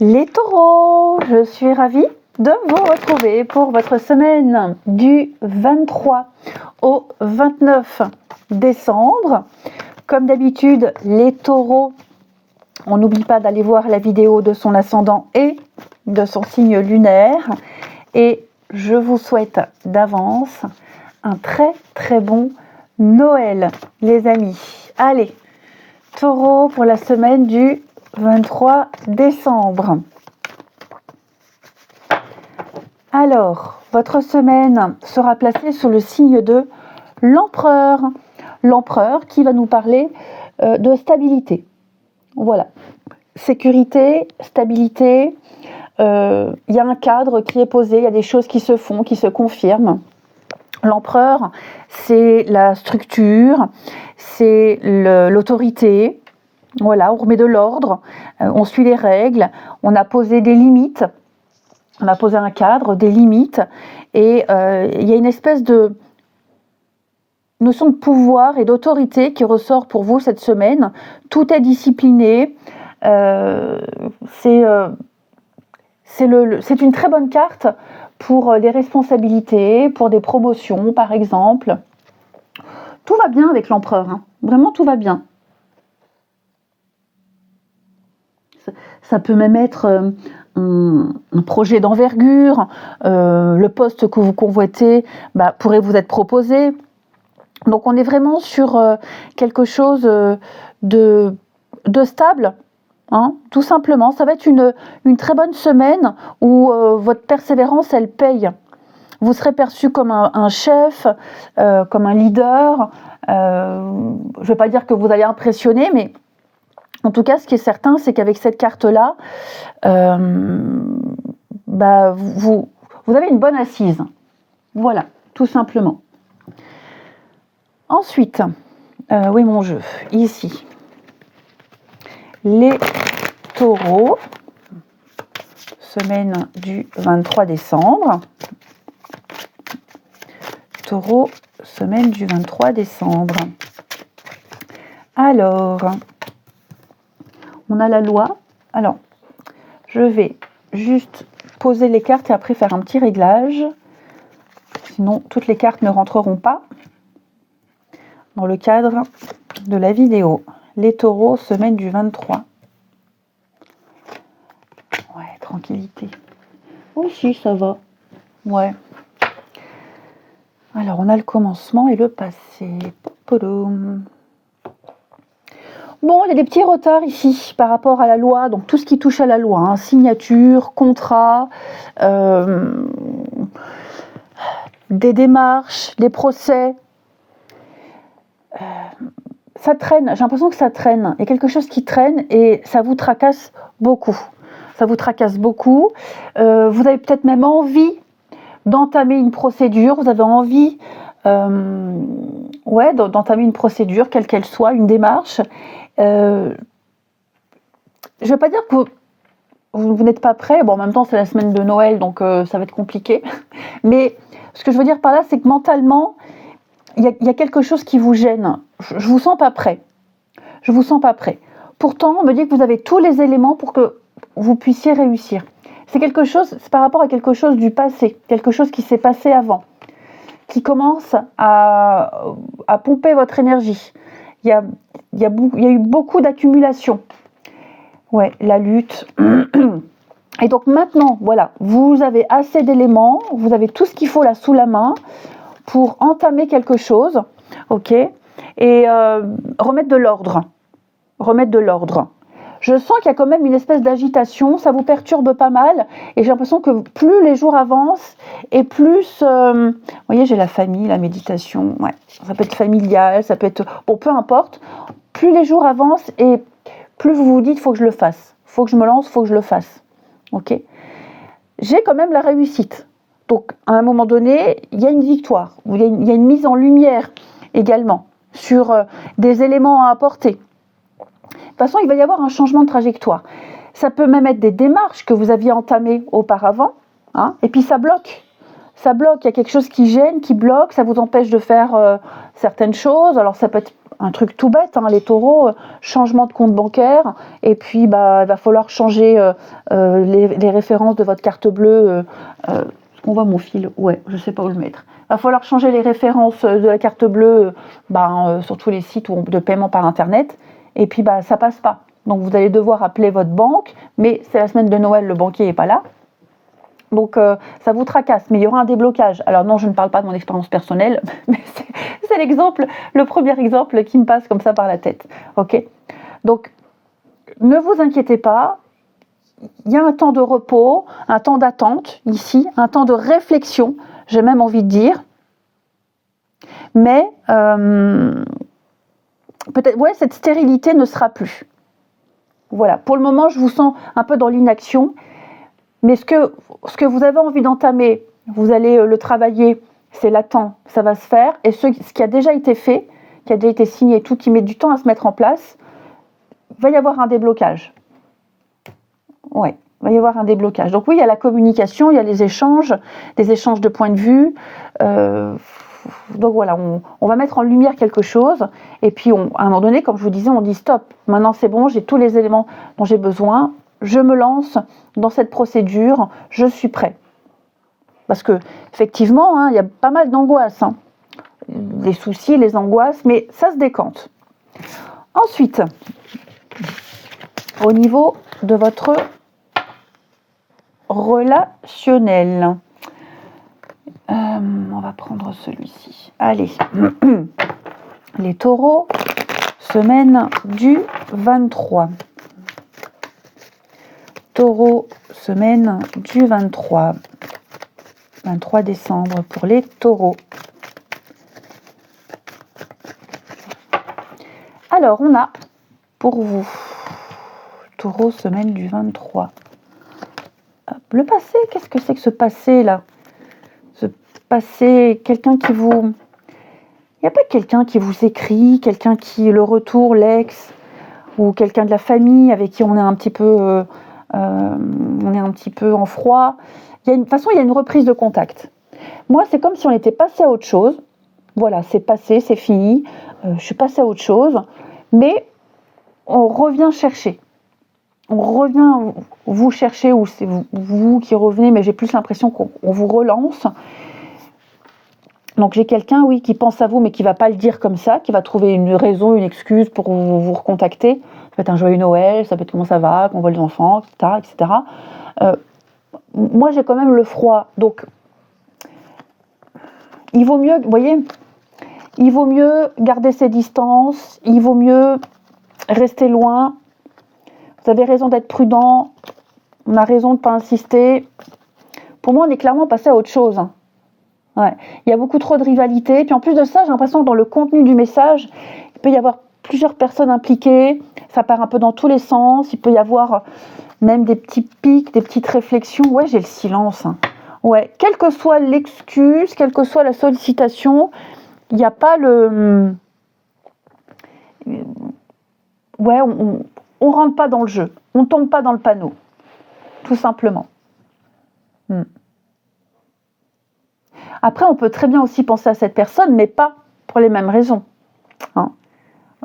Les taureaux, je suis ravie de vous retrouver pour votre semaine du 23 au 29 décembre. Comme d'habitude, les taureaux, on n'oublie pas d'aller voir la vidéo de son ascendant et de son signe lunaire. Et je vous souhaite d'avance un très très bon Noël, les amis. Allez, taureau pour la semaine du 23 décembre. Alors, votre semaine sera placée sous le signe de l'empereur. L'empereur qui va nous parler de stabilité. Voilà. Sécurité, stabilité. Il y a un cadre qui est posé, il y a des choses qui se font, qui se confirment. L'empereur, c'est la structure, c'est l'autorité. Voilà, on remet de l'ordre, on suit les règles, on a posé des limites, on a posé un cadre, des limites, et il y a une espèce de notion de pouvoir et d'autorité qui ressort pour vous cette semaine. Tout est discipliné, c'est une très bonne carte pour des responsabilités, pour des promotions par exemple. Tout va bien avec l'empereur, hein. Vraiment tout va bien. Ça peut même être un projet d'envergure, le poste que vous convoitez pourrait vous être proposé. Donc on est vraiment sur quelque chose de stable, hein, tout simplement. Ça va être une très bonne semaine où votre persévérance, elle paye. Vous serez perçu comme un chef, comme un leader. Je ne vais pas dire que vous allez impressionner, mais en tout cas, ce qui est certain, c'est qu'avec cette carte-là, vous avez une bonne assise. Voilà, tout simplement. Ensuite, oui, mon jeu, ici, les taureaux, semaine du 23 décembre. Taureau, semaine du 23 décembre. Alors, on a la loi. Alors, je vais juste poser les cartes et après faire un petit réglage. Sinon, toutes les cartes ne rentreront pas dans le cadre de la vidéo. Les taureaux, semaine du 23. Ouais, tranquillité. Oh si, ça va. Ouais. Alors, on a le commencement et le passé. Popodoum. Bon, il y a des petits retards ici par rapport à la loi, donc tout ce qui touche à la loi, hein, signature, contrat, des démarches, des procès. Ça traîne, j'ai l'impression que ça traîne. Il y a quelque chose qui traîne et ça vous tracasse beaucoup. Ça vous tracasse beaucoup. Vous avez peut-être même envie d'entamer une procédure, vous avez envie d'entamer une procédure, quelle qu'elle soit, une démarche. Je ne vais pas dire que vous n'êtes pas prêt. Bon, en même temps, c'est la semaine de Noël, donc ça va être compliqué. Mais ce que je veux dire par là, c'est que mentalement, il y a quelque chose qui vous gêne. Je ne vous sens pas prêt. Je vous sens pas prêt. Pourtant, on me dit que vous avez tous les éléments pour que vous puissiez réussir. C'est par rapport à quelque chose du passé, quelque chose qui s'est passé avant, qui commence à pomper votre énergie. Il y a eu beaucoup d'accumulation. Ouais, la lutte. Et donc maintenant, voilà, vous avez assez d'éléments, vous avez tout ce qu'il faut là sous la main pour entamer quelque chose, ok, et remettre de l'ordre. Remettre de l'ordre. Je sens qu'il y a quand même une espèce d'agitation, ça vous perturbe pas mal, et j'ai l'impression que plus les jours avancent, et plus, vous voyez, j'ai la famille, la méditation, ouais, ça peut être familial, ça peut être, bon, peu importe, plus les jours avancent, et plus vous vous dites, il faut que je le fasse, il faut que je me lance, il faut que je le fasse, ok. J'ai quand même la réussite, donc à un moment donné, il y a une victoire, il y a une mise en lumière également, sur des éléments à apporter. De toute façon, il va y avoir un changement de trajectoire. Ça peut même être des démarches que vous aviez entamées auparavant, hein, et puis ça bloque. Ça bloque, il y a quelque chose qui gêne, qui bloque, ça vous empêche de faire certaines choses. Alors ça peut être un truc tout bête, hein, les taureaux, changement de compte bancaire, et puis il va falloir changer les références de votre carte bleue. On voit mon fil, ouais, je sais pas où le mettre. Il va falloir changer les références de la carte bleue sur tous les sites de paiement par internet, et puis ça passe pas. Donc vous allez devoir appeler votre banque, mais c'est la semaine de Noël, le banquier n'est pas là. Donc ça vous tracasse, mais il y aura un déblocage. Alors non, je ne parle pas de mon expérience personnelle, mais c'est le premier exemple qui me passe comme ça par la tête. Ok ? Donc ne vous inquiétez pas, il y a un temps de repos, un temps d'attente ici, un temps de réflexion, j'ai même envie de dire. Mais peut-être, ouais, cette stérilité ne sera plus. Voilà, pour le moment, je vous sens un peu dans l'inaction. Mais ce que vous avez envie d'entamer, vous allez le travailler, c'est latent, ça va se faire. Et ce qui a déjà été fait, qui a déjà été signé, tout qui met du temps à se mettre en place, il va y avoir un déblocage. Ouais, il va y avoir un déblocage. Donc oui, il y a la communication, il y a les échanges, des échanges de points de vue. Donc voilà, on va mettre en lumière quelque chose. Et puis à un moment donné, comme je vous disais, on dit stop. Maintenant c'est bon, j'ai tous les éléments dont j'ai besoin. Je me lance dans cette procédure, je suis prêt. Parce que, effectivement, il y a pas mal d'angoisses, les soucis, les angoisses, mais ça se décante. Ensuite, au niveau de votre relationnel, on va prendre celui-ci. Allez, les taureaux, semaine du 23. Taureau, semaine du 23 décembre pour les taureaux. Alors, on a pour vous, taureau, semaine du 23. Le passé, qu'est-ce que c'est que ce passé-là ? Ce passé, quelqu'un qui vous... Il n'y a pas quelqu'un qui vous écrit, quelqu'un qui le retour, l'ex, ou quelqu'un de la famille avec qui on est un petit peu... en froid. De toute façon, il y a une reprise de contact. Moi, c'est comme si on était passé à autre chose. Voilà, c'est passé, c'est fini. Je suis passée à autre chose. Mais on revient chercher. On revient vous chercher, ou c'est vous qui revenez, mais j'ai plus l'impression qu'on vous relance. Donc j'ai quelqu'un, oui, qui pense à vous, mais qui ne va pas le dire comme ça, qui va trouver une raison, une excuse pour vous recontacter. Ça peut être un joyeux Noël, ça peut être comment ça va, qu'on voit les enfants, etc. Moi, j'ai quand même le froid. Donc, il vaut mieux, vous voyez, il vaut mieux garder ses distances, il vaut mieux rester loin. Vous avez raison d'être prudent, on a raison de ne pas insister. Pour moi, on est clairement passé à autre chose. Ouais. Il y a beaucoup trop de rivalité. Puis en plus de ça, j'ai l'impression que dans le contenu du message, il peut y avoir plusieurs personnes impliquées. Ça part un peu dans tous les sens. Il peut y avoir même des petits pics, des petites réflexions. Ouais, j'ai le silence. Ouais, quelle que soit l'excuse, quelle que soit la sollicitation, il n'y a pas le... Ouais, on rentre pas dans le jeu. On tombe pas dans le panneau. Tout simplement. Après, on peut très bien aussi penser à cette personne, mais pas pour les mêmes raisons.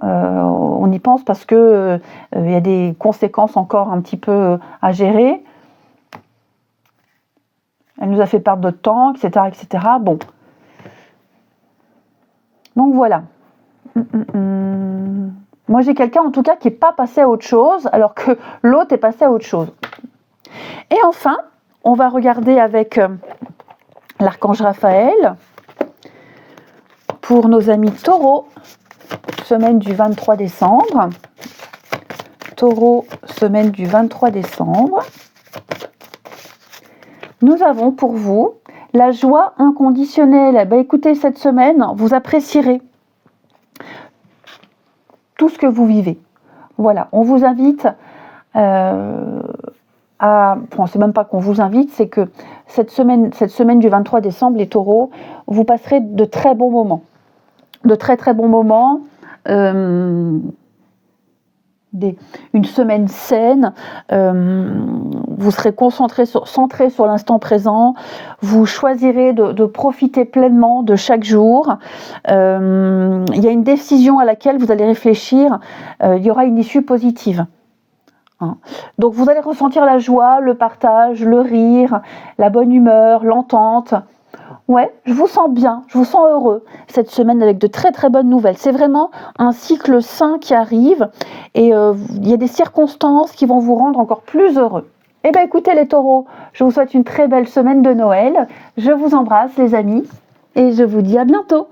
On y pense parce que y a des conséquences encore un petit peu à gérer. Elle nous a fait perdre notre temps, etc., etc. Bon. Donc voilà. Moi, j'ai quelqu'un, en tout cas, qui n'est pas passé à autre chose, alors que l'autre est passé à autre chose. Et enfin, on va regarder avec l'archange Raphaël pour nos amis taureaux, semaine du 23 décembre. Taureau, semaine du 23 décembre. Nous avons pour vous la joie inconditionnelle. Écoutez, cette semaine, vous apprécierez tout ce que vous vivez. Voilà, on vous invite c'est même pas qu'on vous invite, c'est que cette semaine du 23 décembre, les taureaux, vous passerez de très bons moments. De très très bons moments. une semaine saine, vous serez centré sur l'instant présent, vous choisirez de profiter pleinement de chaque jour. Il y a une décision à laquelle vous allez réfléchir, il y aura une issue positive. Donc vous allez ressentir la joie, le partage, le rire, la bonne humeur, l'entente. Ouais, je vous sens bien, je vous sens heureux cette semaine avec de très très bonnes nouvelles. C'est vraiment un cycle sain qui arrive et il y a des circonstances qui vont vous rendre encore plus heureux. Eh bien écoutez les taureaux, je vous souhaite une très belle semaine de Noël. Je vous embrasse les amis et je vous dis à bientôt.